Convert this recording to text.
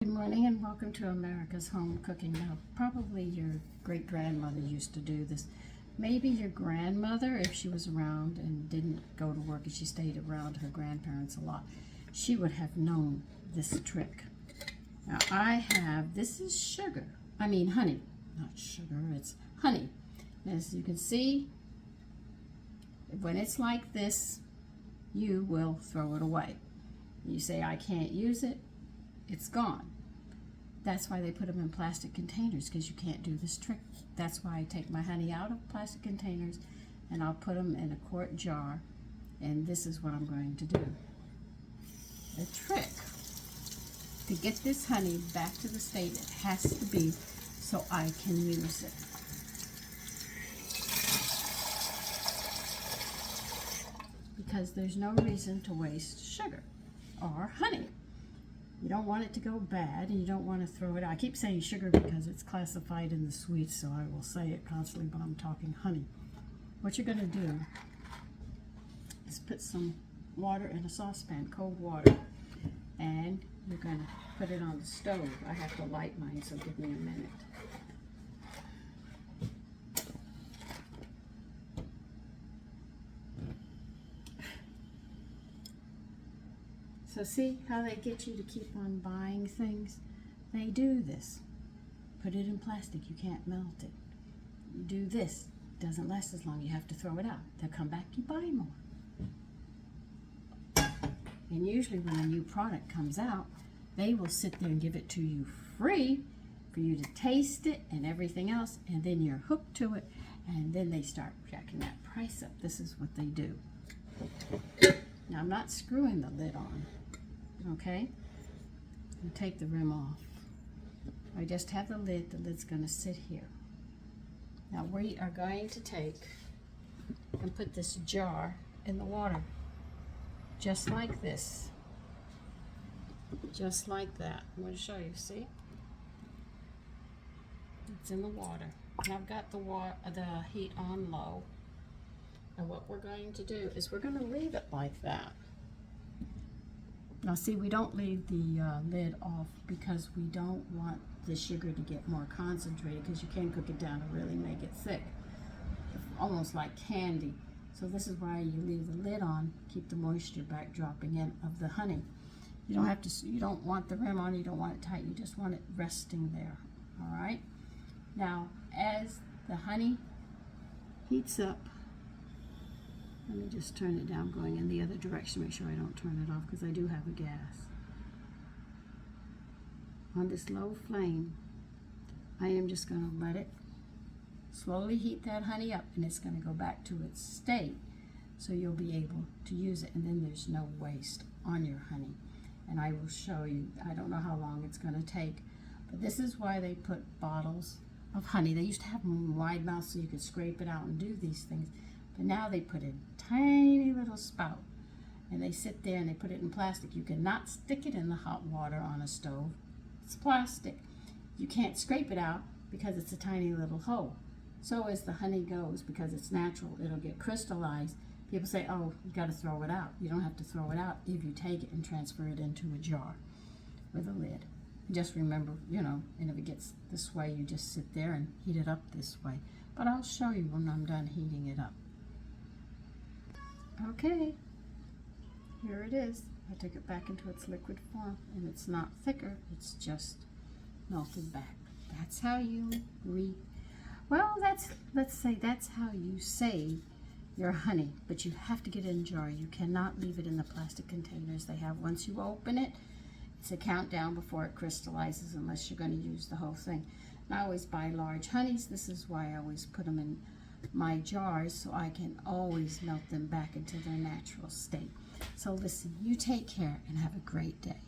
Good morning and welcome to America's Home Cooking. Now, probably your great-grandmother used to do this. Maybe your grandmother, if she was around and didn't go to work and she stayed around her grandparents a lot, she would have known this trick. Now, this is honey, not sugar, it's honey. As you can see, when it's like this, you will throw it away. You say, I can't use it. It's gone. That's why they put them in plastic containers, because you can't do this trick. That's why I take my honey out of plastic containers and I'll put them in a quart jar, and this is what I'm going to do. The trick to get this honey back to the state it has to be so I can use it. Because there's no reason to waste sugar or honey. You don't want it to go bad, and you don't want to throw it out. I keep saying sugar because it's classified in the sweets, so I will say it constantly, but I'm talking honey. What you're going to do is put some water in a saucepan, cold water, and you're going to put it on the stove. I have to light mine, so give me a minute. So see how they get you to keep on buying things? They do this. Put it in plastic, you can't melt it. You do this, it doesn't last as long, you have to throw it out. They'll come back, you buy more. And usually when a new product comes out, they will sit there and give it to you free for you to taste it and everything else, and then you're hooked to it, and then they start jacking that price up. This is what they do. Now I'm not screwing the lid on. Okay, and take the rim off. I just have the lid's going to sit here. Now we are going to take and put this jar in the water, just like this, just like that. I'm going to show you, see? It's in the water. And I've got the heat on low. And what we're going to do is we're going to leave it like that. Now see, we don't leave the lid off because we don't want the sugar to get more concentrated, because you can cook it down and really make it thick, almost like candy. So this is why you leave the lid on, keep the moisture back dropping in of the honey. You don't have to, you don't want the rim on, you don't want it tight, you just want it resting there. All right. Now as the honey heats up, let me just turn it down, going in the other direction, make sure I don't turn it off, because I do have a gas. On this low flame, I am just going to let it slowly heat that honey up, and it's going to go back to its state, so you'll be able to use it, and then there's no waste on your honey. And I will show you, I don't know how long it's going to take, but this is why they put bottles of honey. They used to have them wide mouth so you could scrape it out and do these things. But now they put a tiny little spout, and they sit there and they put it in plastic. You cannot stick it in the hot water on a stove. It's plastic. You can't scrape it out because it's a tiny little hole. So as the honey goes, because it's natural, it'll get crystallized. People say, oh, you got to throw it out. You don't have to throw it out if you take it and transfer it into a jar with a lid. Just remember, and if it gets this way, you just sit there and heat it up this way. But I'll show you when I'm done heating it up. Okay, here it is. I took it back into its liquid form, and it's not thicker, it's just melted back. That's how you let's say that's how you save your honey, but you have to get it in a jar. You cannot leave it in the plastic containers they have. Once you open it, it's a countdown before it crystallizes, unless you're going to use the whole thing. And I always buy large honeys. This is why I always put them in my jars, so I can always melt them back into their natural state. So listen, you take care and have a great day.